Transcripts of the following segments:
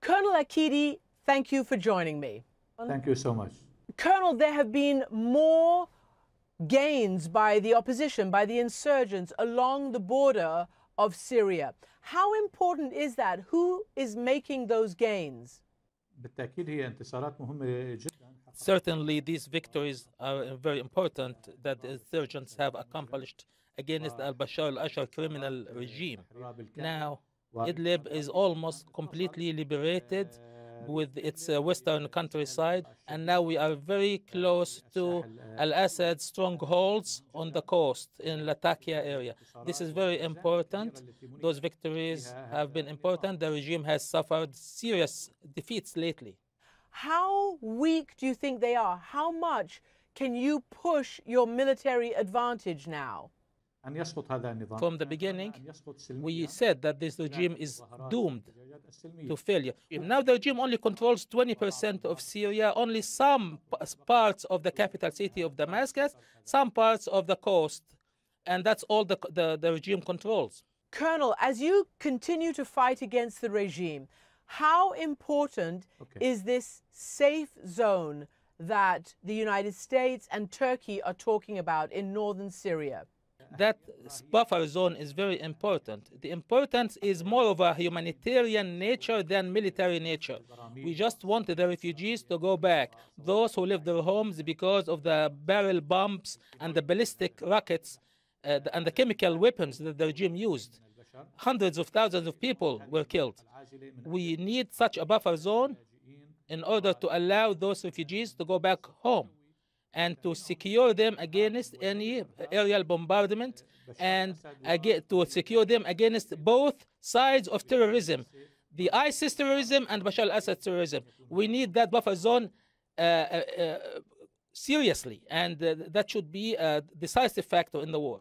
Colonel Akidi, thank you for joining me. Thank you so much. Colonel, there have been more gains by the opposition, by the insurgents along the border of Syria. How important is that? Who is making those gains? بالتأكيد هي انتصارات مهمة جدا. Certainly, these victories are very important that the insurgents have accomplished against the al-Bashar al-Assad criminal regime. Now, Idlib is almost completely liberated with its western countryside, and now we are very close to al-Assad's strongholds on the coast in Latakia area. This is very important. Those victories have been important. The regime has suffered serious defeats lately. How weak do you think they are? How much can you push your military advantage now? From the beginning, we said that this regime is doomed to failure. Now the regime only controls 20% of Syria, only some parts of the capital city of Damascus, some parts of the coast, and that's all the regime controls. Colonel, as you continue to fight against the regime, how important is this safe zone that the United States and Turkey are talking about in northern Syria? That buffer zone is very important. The importance is more of a humanitarian nature than military nature. We just want the refugees to go back. Those who left their homes because of the barrel bombs and the ballistic rockets and the chemical weapons that the regime used. Hundreds of thousands of people were killed. We need such a buffer zone in order to allow those refugees to go back home and to secure them against any aerial bombardment and to secure them against both sides of terrorism, the ISIS terrorism and Bashar al-Assad terrorism. We need that buffer zone seriously, and that should be a decisive factor in the war.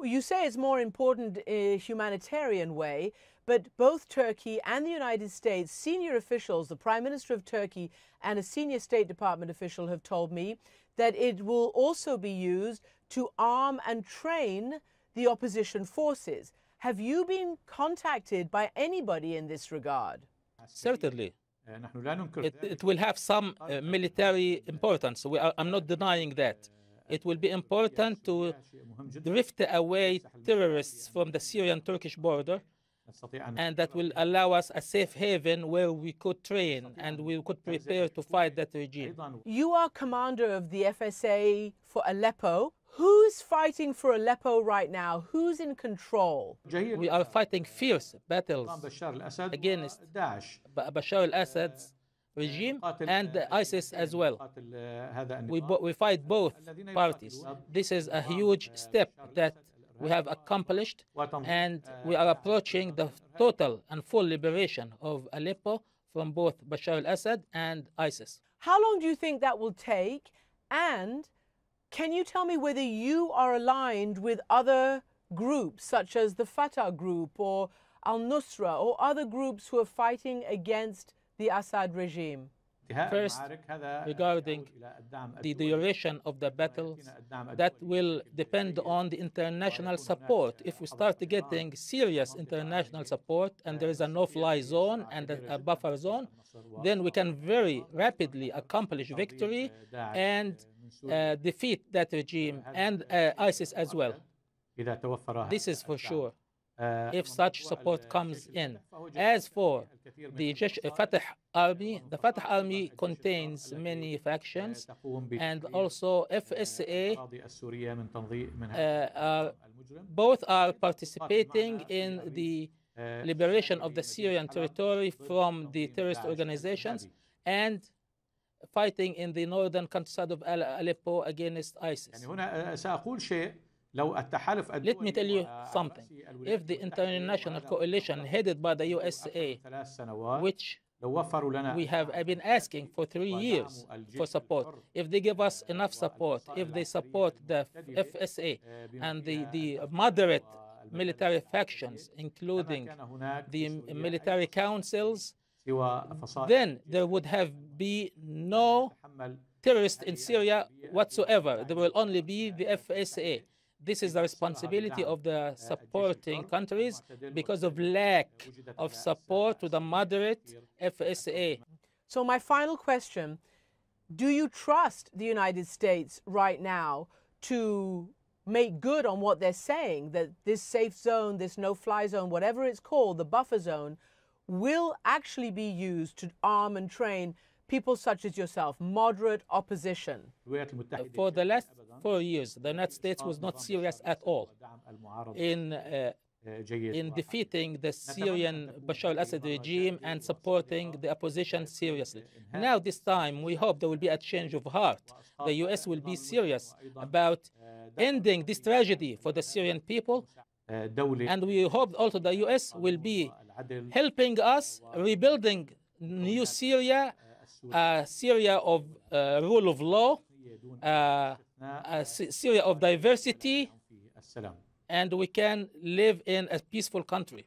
You say it's more important in a humanitarian way, but both Turkey and the United States, senior officials, the Prime Minister of Turkey and a senior State Department official have told me that it will also be used to arm and train the opposition forces. Have you been contacted by anybody in this regard? Certainly. It will have some military importance. I'm not denying that. It will be important to drift away terrorists from the Syrian-Turkish border, and that will allow us a safe haven where we could train and we could prepare to fight that regime. You are commander of the FSA for Aleppo. Who's fighting for Aleppo right now? Who's in control? We are fighting fierce battles against Bashar al-Assad's regime and ISIS as well. We fight both parties. This is a huge step that we have accomplished, and we are approaching the total and full liberation of Aleppo from both Bashar al-Assad and ISIS. How long do you think that will take? And can you tell me whether you are aligned with other groups, such as the Fatah group or al-Nusra or other groups who are fighting against the Assad regime? First, regarding the duration of the battles, that will depend on the international support. If we start getting serious international support and there is a no-fly zone and a buffer zone, then we can very rapidly accomplish victory and defeat that regime and ISIS as well. This is for sure, if such support comes in. As for the Fatah army, the Fatah army contains many factions, and also FSA both are participating in the liberation of the Syrian territory from the terrorist organizations and fighting in the northern countryside of Aleppo against ISIS. Let me tell you something. If the international coalition headed by the USA, which we have been asking for 3 years for support, if they give us enough support, if they support the FSA and the moderate military factions, including the military councils, then there would be no terrorists in Syria whatsoever. There will only be the FSA. This is the responsibility of the supporting countries because of lack of support to the moderate FSA. So my final question, do you trust the United States right now to make good on what they're saying, that this safe zone, this no-fly zone, whatever it's called, the buffer zone, will actually be used to arm and train people such as yourself, moderate opposition? For the last 4 years, the United States was not serious at all in defeating the Syrian Bashar al-Assad regime and supporting the opposition seriously. Now this time, we hope there will be a change of heart. The US will be serious about ending this tragedy for the Syrian people, and we hope also the US will be helping us rebuilding new Syria, Syria of rule of law, Syria of diversity, and we can live in a peaceful country.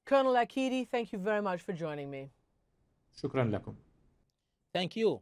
Colonel Akidi, thank you very much for joining me. شكرا لكم. Thank you.